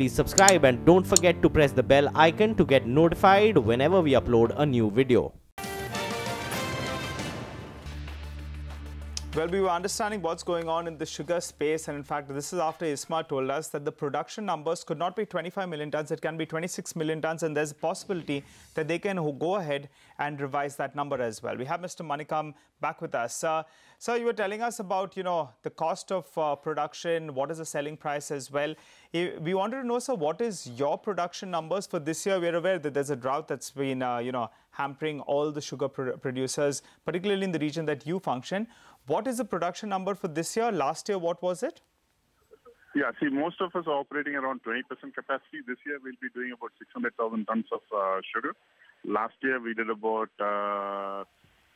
please subscribe and don't forget to press the bell icon to get notified whenever we upload a new video. Well, we were understanding what's going on in the sugar space, and in fact, this is after ISMA told us that the production numbers could not be 25 million tons, it can be 26 million tons, and there's a possibility that they can go ahead and revise that number as well. We have Mr. Manickam back with us. Sir, you were telling us about, the cost of production, what is the selling price as well. We wanted to know, sir, what is your production numbers for this year? We're aware that there's a drought that's been, hampering all the sugar producers, particularly in the region that you function. What is the production number for this year? Last year, what was it? Yeah, see, most of us are operating around 20% capacity. This year, we'll be doing about 600,000 tons of sugar. Last year, we did about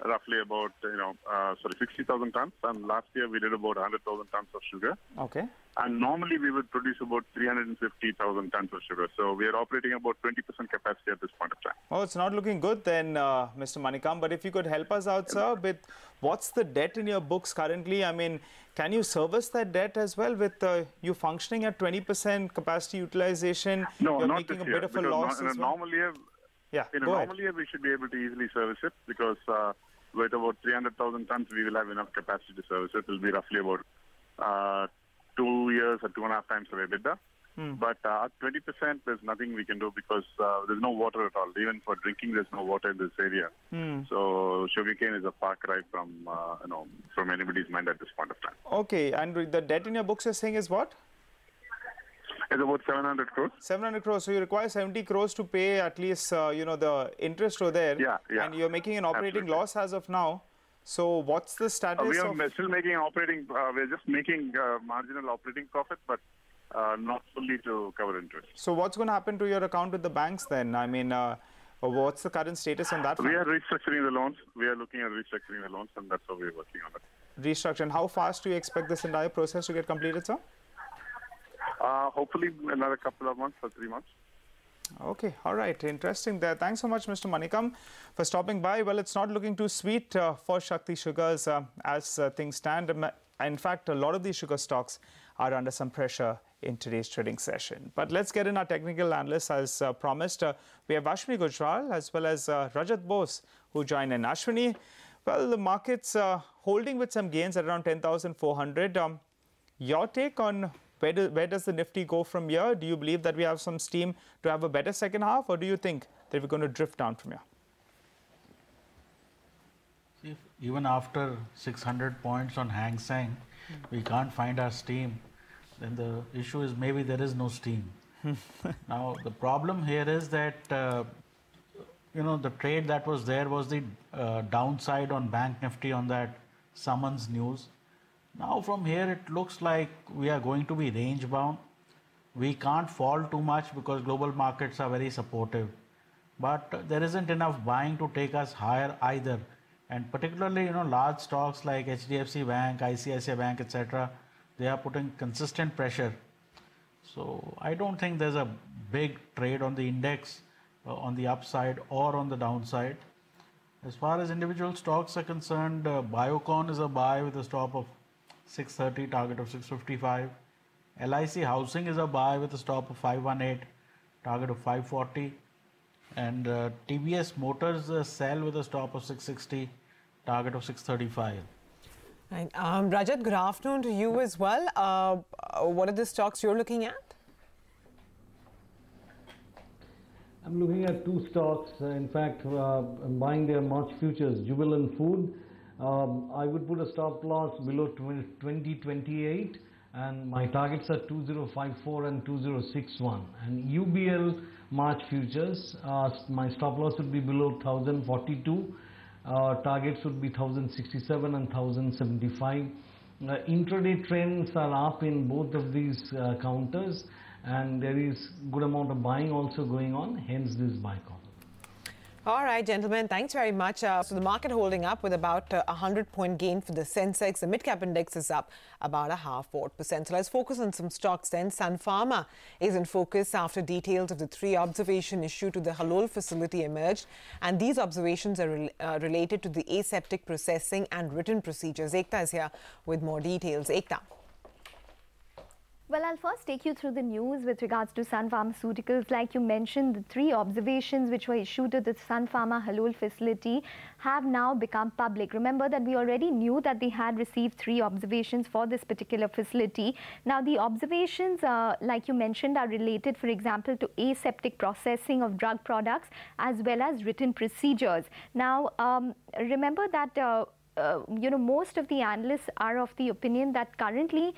roughly about 60,000 tons, and last year we did about 100,000 tons of sugar. Okay. And normally we would produce about 350,000 tons of sugar. So we are operating about 20% capacity at this point of time. Oh, it's not looking good then, Mr. Manickam. But if you could help us out, sir, with what's the debt in your books currently? I mean, can you service that debt as well with you functioning at 20% capacity utilization? No, you're not making this a year, bit of a loss in a as well? normal year, yeah, in a normal year, we should be able to easily service it because with about 300,000 tons, we will have enough capacity to service it. It will be roughly about 2 years or 2.5 times of EBITDA. But at 20%, there's nothing we can do because there's no water at all. Even for drinking, there's no water in this area. So sugarcane is a far cry from from anybody's mind at this point of time. Okay, and the debt in your books you're saying is what? It's about 700 crores. 700 crores. So you require 70 crores to pay at least, the interest over there. Yeah. And you're making an operating loss as of now. So what's the status? We are still making operating. We're just making marginal operating profit, but not fully to cover interest. So what's going to happen to your account with the banks then? I mean, what's the current status on that front? We are restructuring the loans. We are looking at restructuring the loans, and that's how we're working on it. Restructuring. How fast do you expect this entire process to get completed, sir? Hopefully another couple of months or 3 months. Okay, all right. Interesting there. Thanks so much, Mr. Manickam, for stopping by. Well, it's not looking too sweet for Sakthi Sugars as things stand. In fact, a lot of these sugar stocks are under some pressure in today's trading session. But let's get in our technical analysts as promised. We have Ashwini Gujral as well as Rajat Bose who join in. Ashwini, well, the market's holding with some gains at around 10,400. Your take on where does the Nifty go from here? Do you believe that we have some steam to have a better second half, or do you think that we're going to drift down from here? See, even after 600 points on Hang Seng, we can't find our steam. Then the issue is maybe there is no steam. Now, the problem here is that, the trade that was there was the downside on Bank Nifty on that summons news. Now from here it looks like we are going to be range bound. We can't fall too much because global markets are very supportive. But there isn't enough buying to take us higher either. And particularly, large stocks like HDFC Bank, ICICI Bank, etc., they are putting consistent pressure. So I don't think there's a big trade on the index on the upside or on the downside. As far as individual stocks are concerned, Biocon is a buy with a stop of 630, target of 655. LIC Housing is a buy with a stop of 518, target of 540. And TVS Motors sell with a stop of 660, target of 635. Right. Rajat, good afternoon to you as well. What are the stocks you're looking at? I'm looking at two stocks. In fact, I'm buying their March futures, Jubilant Food. I would put a stop loss below 2028 and my targets are 2054 and 2061. And UBL March futures, my stop loss would be below 1042, targets would be 1067 and 1075. Intraday trends are up in both of these counters, and there is good amount of buying also going on, hence this buy call. All right, gentlemen, thanks very much. So the market holding up with about a 100-point gain for the Sensex. The mid-cap index is up about 0.5%. So let's focus on some stocks then. Sun Pharma is in focus after details of the 3 observation issue to the Halol facility emerged. And these observations are related to the aseptic processing and written procedures. Ekta is here with more details. Ekta. Well, I'll first take you through the news with regards to Sun Pharmaceuticals. Like you mentioned, the 3 observations which were issued to the Sun Pharma Halol facility have now become public. Remember that we already knew that they had received 3 observations for this particular facility. Now, the observations, like you mentioned, are related, for example, to aseptic processing of drug products as well as written procedures. Now, remember that most of the analysts are of the opinion that currently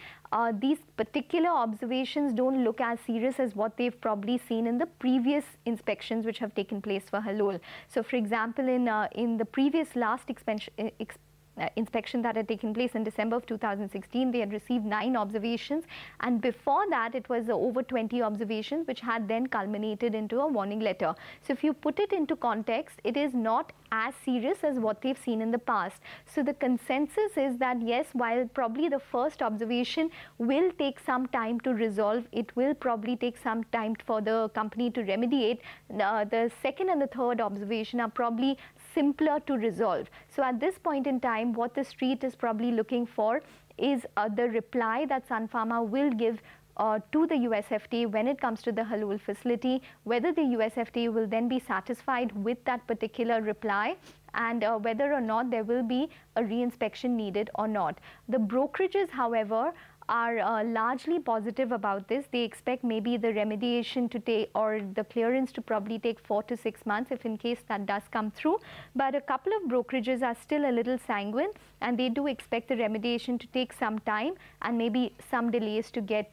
these particular observations don't look as serious as what they've probably seen in the previous inspections which have taken place for Halol. So, for example, in the previous last inspection that had taken place in December of 2016, they had received 9 observations, and before that it was over 20 observations which had then culminated into a warning letter. So if you put it into context, it is not as serious as what they've seen in the past. So the consensus is that yes, while probably the first observation will take some time to resolve, it will probably take some time for the company to remediate. The second and the third observation are probably simpler to resolve. So at this point in time, what the street is probably looking for is the reply that Sun Pharma will give to the US FDA when it comes to the Halol facility, whether the US FDA will then be satisfied with that particular reply, and whether or not there will be a reinspection needed or not. The brokerages, however, are largely positive about this. They expect maybe the remediation to take, or the clearance to probably take 4 to 6 months if in case that does come through. But a couple of brokerages are still a little sanguine, and they do expect the remediation to take some time and maybe some delays to get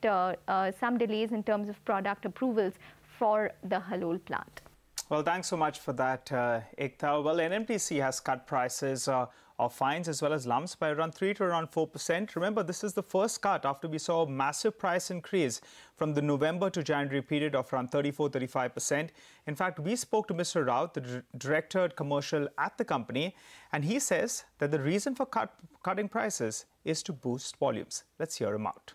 some delays in terms of product approvals for the Halol plant. Well, thanks so much for that, Ekta. Well, NMTC has cut prices of fines as well as lumps by around 3 to around 4%. Remember, this is the first cut after we saw a massive price increase from the November to January period of around 34-35%. In fact, we spoke to Mr. Rao, the director commercial at the company, and he says that the reason for cutting prices is to boost volumes. Let's hear him out.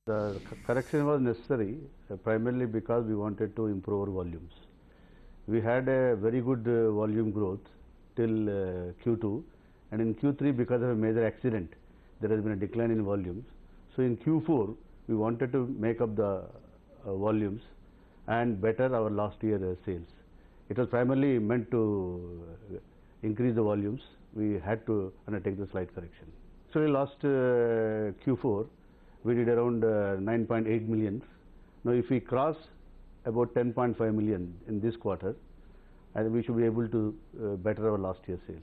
The correction was necessary primarily because we wanted to improve our volumes. We had a very good volume growth till Q2, and in Q3, because of a major accident, there has been a decline in volumes. So in Q4, we wanted to make up the volumes and better our last year sales. It was primarily meant to increase the volumes. We had to undertake the slight correction. So in last Q4, we did around 9.8 million. Now if we cross about 10.5 million in this quarter, and we should be able to better our last year's sales.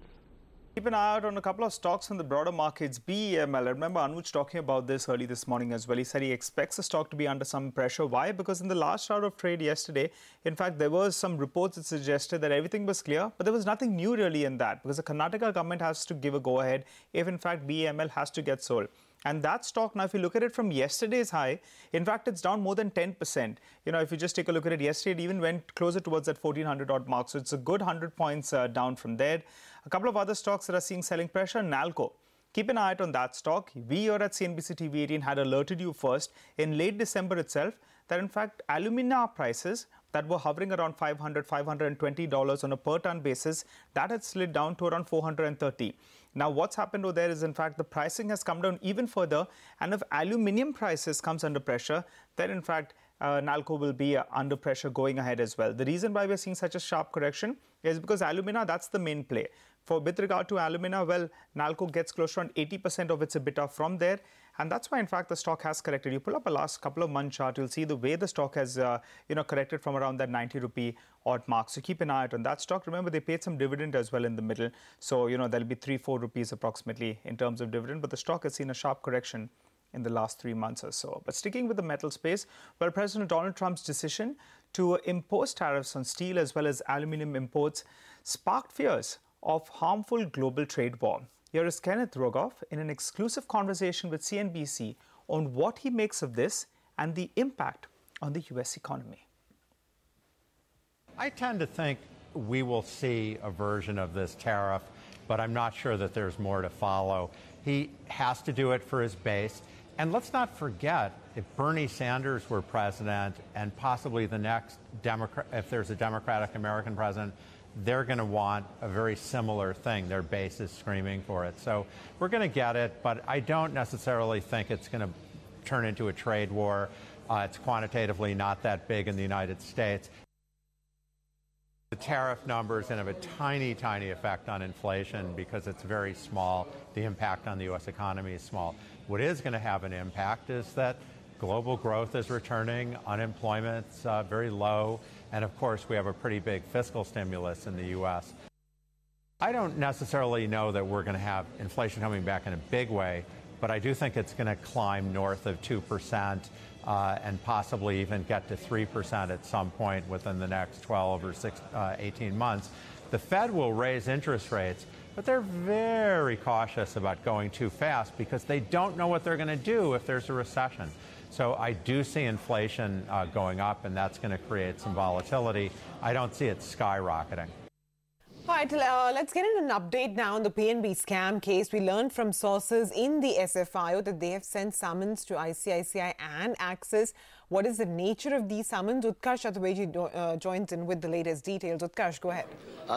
Keep an eye out on a couple of stocks in the broader markets. BEML, I remember Anuj talking about this early this morning as well. He said he expects the stock to be under some pressure. Why? Because in the last hour of trade yesterday, in fact, there was some reports that suggested that everything was clear, but there was nothing new really in that, because the Karnataka government has to give a go-ahead if, in fact, BEML has to get sold. And that stock, now if you look at it from yesterday's high, in fact, it's down more than 10%. You know, if you just take a look at it yesterday, it even went closer towards that 1400 odd mark. So it's a good 100 points down from there. A couple of other stocks that are seeing selling pressure, Nalco. Keep an eye out on that stock. We here at CNBC TV18 had alerted you first in late December itself that in fact alumina prices that were hovering around $500, $520 on a per ton basis, that had slid down to around $430. Now what's happened over there is in fact the pricing has come down even further, and if aluminium prices comes under pressure, then in fact Nalco will be under pressure going ahead as well. The reason why we're seeing such a sharp correction is because alumina, that's the main play. With regard to alumina, well, Nalco gets close to around 80% of its EBITDA from there, and that's why in fact the stock has corrected. You pull up a last couple of month chart, you'll see the way the stock has corrected from around that 90 rupee odd mark. So keep an eye out on that stock. Remember, they paid some dividend as well in the middle, so there'll be 3-4 rupees approximately in terms of dividend, but the stock has seen a sharp correction in the last 3 months or so. But sticking with the metal space, well, President Donald Trump's decision to impose tariffs on steel as well as aluminium imports sparked fears of harmful global trade war. Here is Kenneth Rogoff in an exclusive conversation with CNBC on what he makes of this and the impact on the US economy. I tend to think we will see a version of this tariff, but I'm not sure that there's more to follow. He has to do it for his base. And let's not forget, if Bernie Sanders were president and possibly the next if there's a Democratic American president, they're going to want a very similar thing. Their base is screaming for it. So we're going to get it, but I don't necessarily think it's going to turn into a trade war. It's quantitatively not that big in the United States. The tariff numbers can have a tiny, tiny effect on inflation because it's very small. The impact on the U.S. economy is small. What is going to have an impact is that global growth is returning, unemployment's very low, and of course we have a pretty big fiscal stimulus in the U.S. I don't necessarily know that we're going to have inflation coming back in a big way, but I do think it's going to climb north of 2%. And possibly even get to 3% at some point within the next 12 or 18 months. The Fed will raise interest rates, but they're very cautious about going too fast because they don't know what they're going to do if there's a recession. So I do see inflation going up, and that's going to create some volatility. I don't see it skyrocketing. All right, let's get in an update now on the PNB scam case. We learned from sources in the SFIO that they have sent summons to ICICI and Axis. What is the nature of these summons? Utkarsh Chaturvedi joins in with the latest details. Utkarsh, go ahead.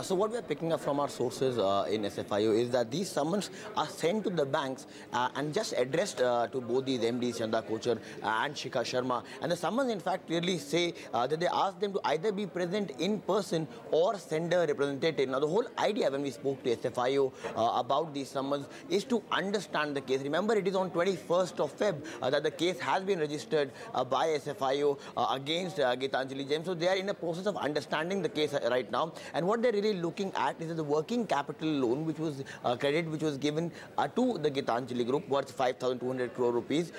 So what we are picking up from our sources in SFIO is that these summons are sent to the banks and just addressed to both these MDs, Chanda Kochar and Shikha Sharma. And the summons, in fact, clearly say that they ask them to either be present in person or send a representative. Now, the whole idea when we spoke to SFIO about these summons is to understand the case. Remember, it is on 21st of Feb that the case has been registered by SFIO against Gitanjali James. So they are in a process of understanding the case right now. And what they're really looking at is the working capital loan, which was credit, which was given to the Gitanjali group worth 5,200 crore rupees,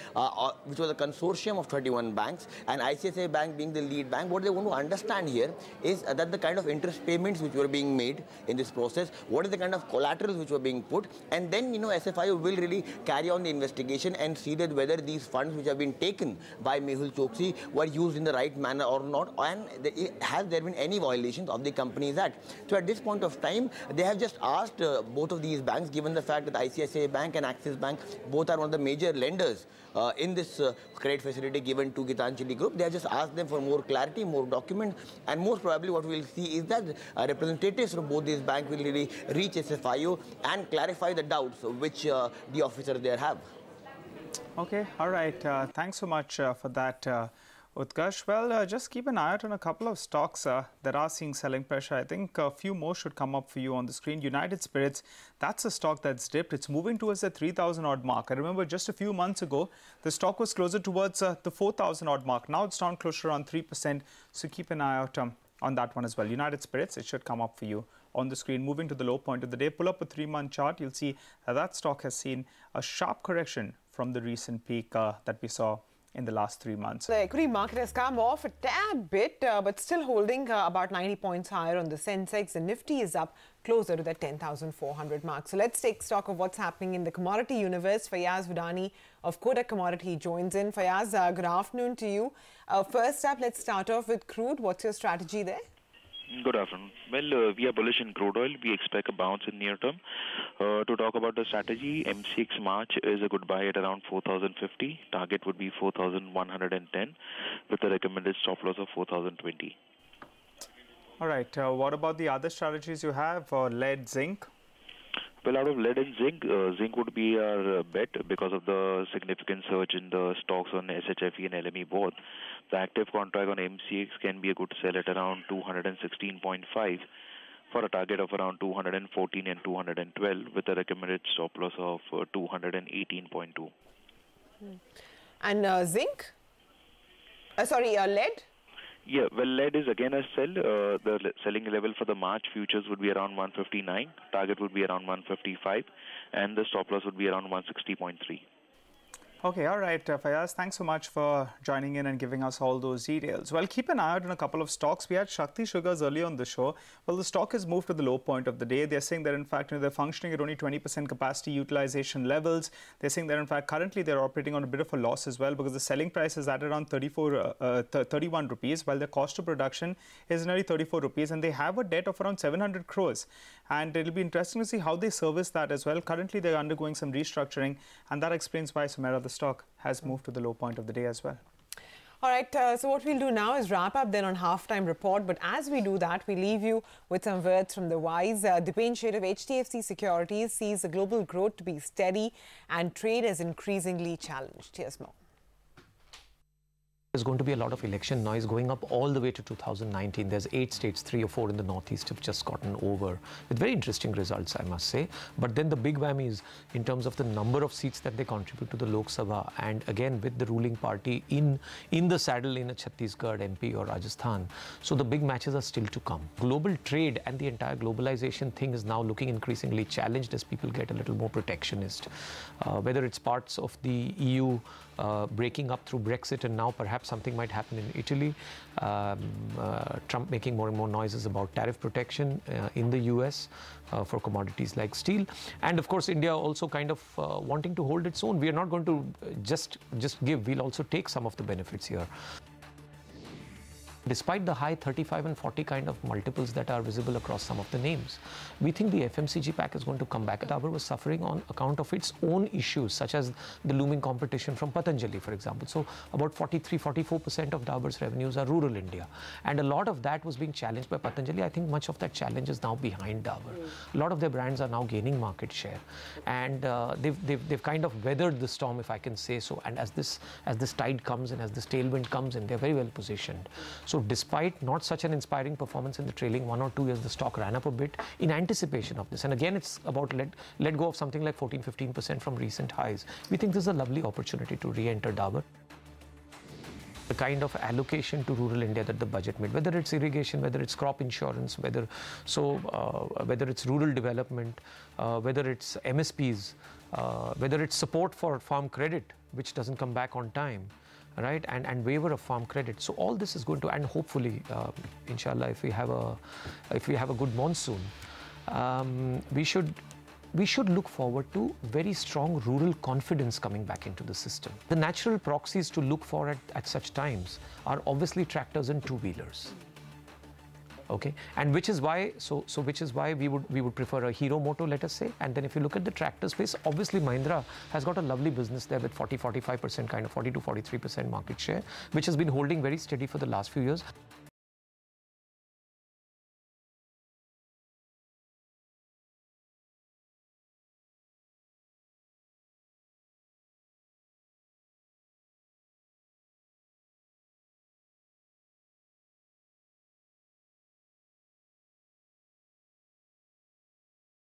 which was a consortium of 31 banks, and ICICI Bank being the lead bank. What they want to understand here is that the kind of interest payments which were being made in this process, what is the kind of collaterals which were being put, and then, you know, SFIO will really carry on the investigation and see that whether these funds which have been taken by Mehul Choksi were used in the right manner or not, and has there been any violations of the Companies Act. So at this point of time, they have just asked both of these banks, given the fact that ICICI Bank and Axis Bank both are one of the major lenders in this credit facility given to Gitanjali Group. They have just asked them for more clarity, more documents, and most probably what we will see is that representatives from both these banks will really reach SFIO and clarify the doubts which the officers there have. Okay, all right. Thanks so much for that, Utkarsh. Well, just keep an eye out on a couple of stocks that are seeing selling pressure. I think a few more should come up for you on the screen. United Spirits, that's a stock that's dipped. It's moving towards the 3,000 odd mark. I remember just a few months ago, the stock was closer towards the 4,000 odd mark. Now it's down closer around 3%. So keep an eye out on that one as well. United Spirits, it should come up for you on the screen. Moving to the low point of the day, pull up a 3-month chart. You'll see that stock has seen a sharp correction from the recent peak that we saw in the last 3 months. The equity market has come off a tad bit, but still holding about 90 points higher on the Sensex. The Nifty is up closer to the 10,400 mark. So let's take stock of what's happening in the commodity universe. Fayaz Vidani of Kodak Commodity joins in. Fayaz, good afternoon to you. First up, let's start off with crude. What's your strategy there? Good afternoon. Well, we are bullish in crude oil. We expect a bounce in near term. To talk about the strategy, MCX March is a good buy at around 4,050. Target would be 4,110 with a recommended stop loss of 4,020. All right. What about the other strategies you have? Lead, zinc? Well, out of lead and zinc, zinc would be our bet because of the significant surge in the stocks on SHFE and LME both. The active contract on MCX can be a good sell at around 216.5 for a target of around 214 and 212 with a recommended stop loss of 218.2. And zinc? Lead? Yeah, well, lead is again a sell. The selling level for the March futures would be around 159. Target would be around 155. And the stop loss would be around 160.3. Okay, all right, Fayaz, thanks so much for joining in and giving us all those details. Well, keep an eye out on a couple of stocks. We had Sakthi Sugars earlier on the show. Well, the stock has moved to the low point of the day. They're saying that, in fact, they're functioning at only 20% capacity utilization levels. They're saying that, in fact, currently they're operating on a bit of a loss as well because the selling price is at around 31 rupees, while the cost of production is nearly 34 rupees, and they have a debt of around 700 crores. And it'll be interesting to see how they service that as well. Currently, they're undergoing some restructuring, and that explains why Sumera, the stock, has moved to the low point of the day as well. All right, so what we'll do now is wrap up then on halftime report. But as we do that, we leave you with some words from the wise. Dipen Sheth of HDFC Securities sees the global growth to be steady and trade as increasingly challenged. Here's more. There's going to be a lot of election noise going up all the way to 2019. There's 8 states, 3 or 4 in the northeast have just gotten over with very interesting results, I must say. But then the big whammy is in terms of the number of seats that they contribute to the Lok Sabha, and again with the ruling party in the saddle in a Chhattisgarh, MP or Rajasthan. So the big matches are still to come. Global trade and the entire globalization thing is now looking increasingly challenged as people get a little more protectionist. Whether it's parts of the EU breaking up through Brexit, and now perhaps something might happen in Italy. Trump making more and more noises about tariff protection in the US for commodities like steel. And of course, India also kind of wanting to hold its own. We are not going to just give, we'll also take some of the benefits here. Despite the high 35 and 40 kind of multiples that are visible across some of the names, we think the FMCG pack is going to come back. Dabur was suffering on account of its own issues, such as the looming competition from Patanjali, for example. So about 43-44% of Dabur's revenues are rural India. And a lot of that was being challenged by Patanjali. I think much of that challenge is now behind Dabur. A lot of their brands are now gaining market share. And they've kind of weathered the storm, if I can say so. And as this tide comes in, as this tailwind comes in, they're very well positioned. So despite not such an inspiring performance in the trailing 1 or 2 years, the stock ran up a bit in anticipation of this. And again, it's about let go of something like 14-15% from recent highs. We think this is a lovely opportunity to re-enter Dabur. The kind of allocation to rural India that the budget made, whether it's irrigation, whether it's crop insurance, whether it's rural development, whether it's MSPs, whether it's support for farm credit, which doesn't come back on time, right, and waiver of farm credit. So all this is going to, and hopefully, inshallah, if we have a good monsoon, we should look forward to very strong rural confidence coming back into the system. The natural proxies to look for at such times are obviously tractors and two-wheelers. Okay, and which is why we would prefer a Hero Moto, let us say. And then if you look at the tractor space, obviously Mahindra has got a lovely business there with 40-45% kind of 40 to 43% market share, which has been holding very steady for the last few years.